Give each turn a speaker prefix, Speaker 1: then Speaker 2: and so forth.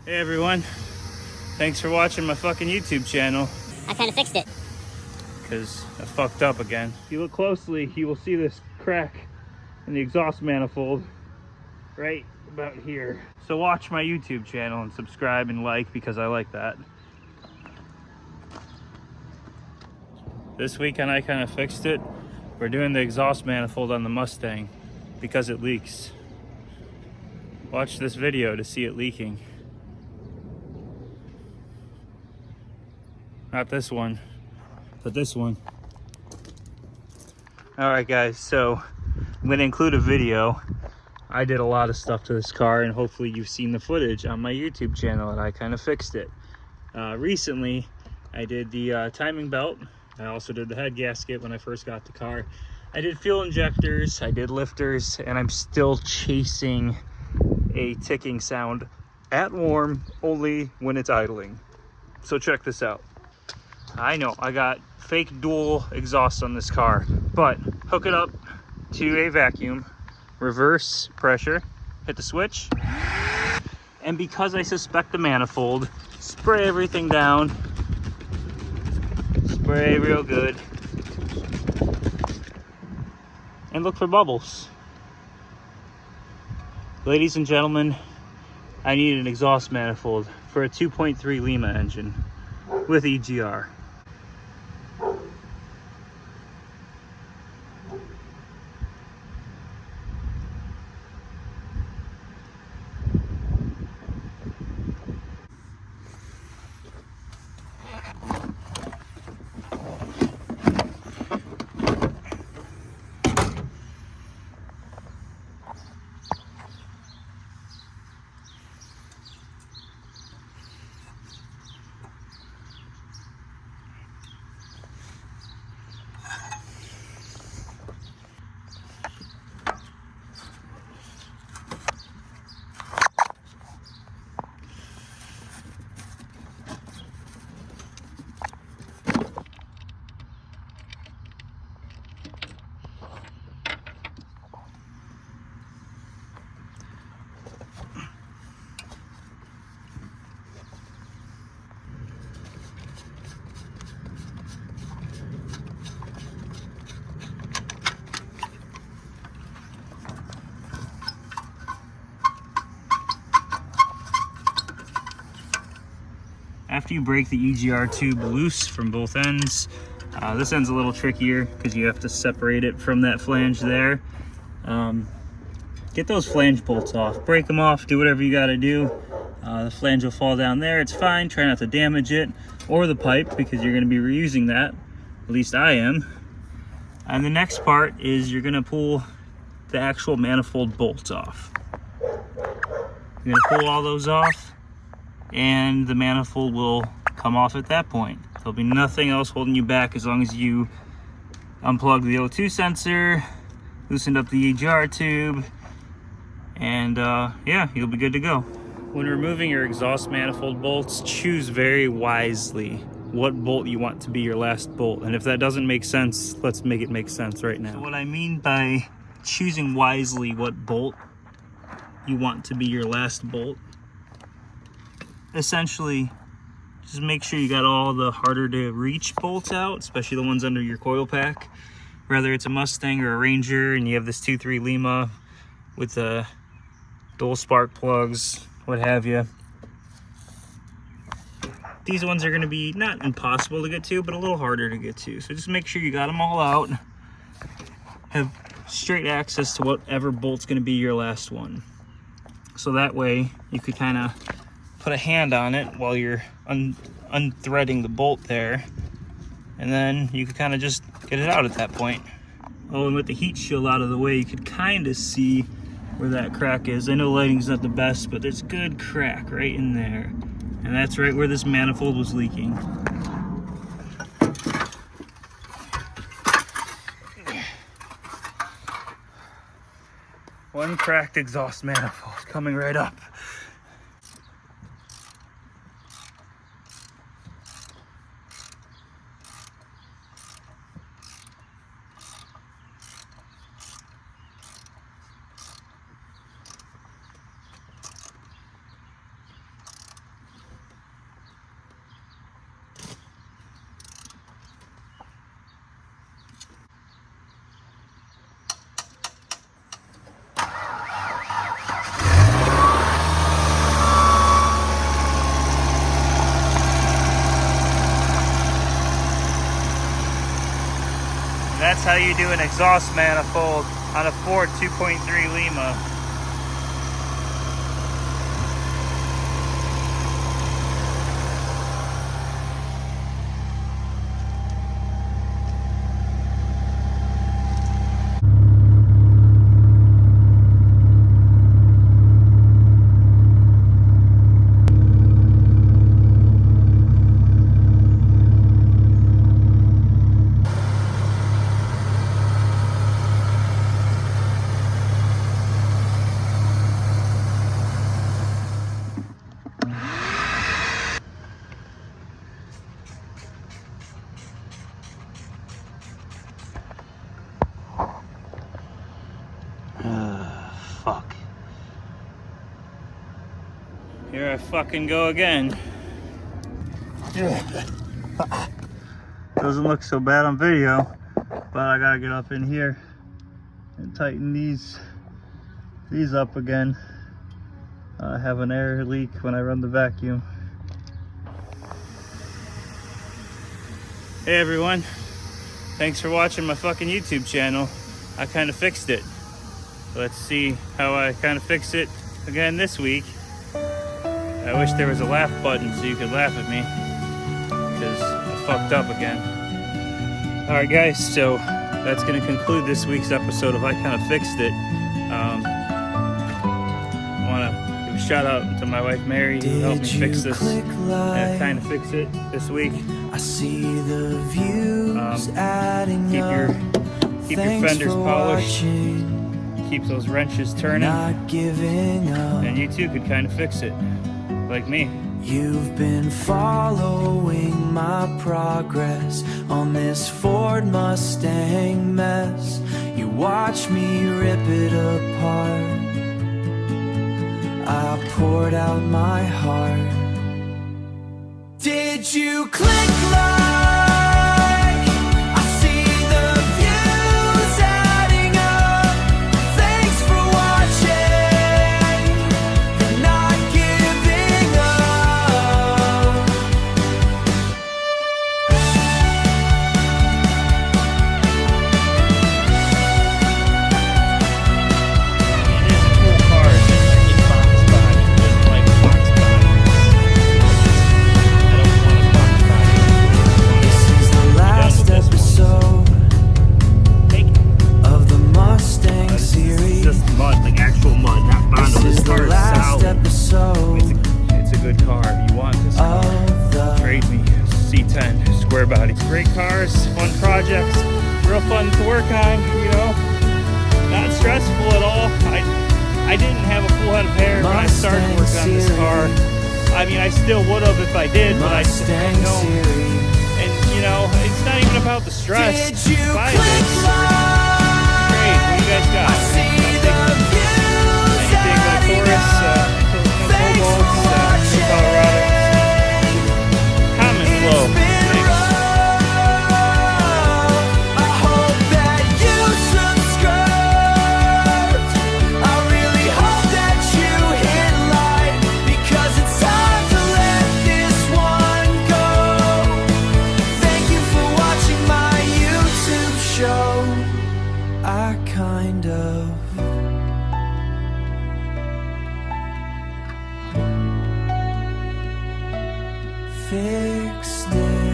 Speaker 1: Hey everyone, thanks for watching my fucking YouTube channel.
Speaker 2: I kind of fixed it.
Speaker 1: Because I fucked up again. If you look closely, you will see this crack in the exhaust manifold right about here. So watch my YouTube channel and subscribe and like, because I like that. This weekend I kind of fixed it. We're doing the exhaust manifold on the Mustang because it leaks. Watch this video to see it leaking. Not this one, but this one. Alright guys, so I'm going to include a video. I did a lot of stuff to this car, and hopefully you've seen the footage on my YouTube channel, and I kind of fixed it. Recently, I did the timing belt. I also did the head gasket when I first got the car. I did fuel injectors, I did lifters, and I'm still chasing a ticking sound at warm, only when it's idling. So check this out. I know I got fake dual exhaust on this car, but hook it up to a vacuum, reverse pressure, hit the switch, and because I suspect the manifold, spray everything down, spray real good, and look for bubbles. Ladies and gentlemen, I need an exhaust manifold for a 2.3 Lima engine with EGR. After you break the EGR tube loose from both ends, this end's a little trickier because you have to separate it from that flange there. Get those flange bolts off, break them off, do whatever you got to do. The flange will fall down there, it's fine, try not to damage it, or the pipe, because you're going to be reusing that, at least I am. And the next part is you're going to pull the actual manifold bolts off. You're going to pull all those off, and the manifold will come off at that point. There'll be nothing else holding you back as long as you unplug the O2 sensor, loosened up the EGR tube, and yeah, you'll be good to go. When removing your exhaust manifold bolts, choose very wisely what bolt you want to be your last bolt. And if that doesn't make sense, let's make it make sense right now. So what I mean by choosing wisely what bolt you want to be your last bolt, essentially, just make sure you got all the harder to reach bolts out, especially the ones under your coil pack. Whether it's a Mustang or a Ranger and you have this 2.3 Lima with the dual spark plugs, what have you. These ones are going to be not impossible to get to, but a little harder to get to. So just make sure you got them all out. Have straight access to whatever bolt's going to be your last one. So that way you could kind of put a hand on it while you're unthreading the bolt there, and then you could kind of just get it out at that point. Oh, and with the heat shield out of the way, you could kind of see where that crack is. I know lighting's not the best, but there's good crack right in there, and that's right where this manifold was leaking. One cracked exhaust manifold coming right up. That's how you do an exhaust manifold on a Ford 2.3 Lima. Fuck. Here I fucking go again. Doesn't look so bad on video, but I gotta get up in here and tighten these up again. I have an air leak when I run the vacuum. Hey everyone, thanks for watching my fucking YouTube channel. I kind of fixed it. Let's see how I kind of fix it again this week. I wish there was a laugh button so you could laugh at me, because I fucked up again. Alright guys, so that's going to conclude this week's episode of I Kind of Fixed It. I want to give a shout out to my wife Mary who helped me fix this, kind of fix it this week.
Speaker 2: I see the views
Speaker 1: keep your fenders polished. Keep those wrenches turning, and you too could kind of fix it, like me.
Speaker 2: You've been following my progress on this Ford Mustang mess. You watch me rip it apart. I poured out my heart. Did you click like?
Speaker 1: Body. Great cars, fun projects, real fun to work on, you know, not stressful at all. I didn't have a full head of hair when I started working on this car. I mean, I still would have if I did, but I know, and you know, it's not even about the stress. Buy this. Great, what do you guys got? Anything but a Taurus, Cobalt, Colorado. Comment below.
Speaker 2: I kind of fixed it.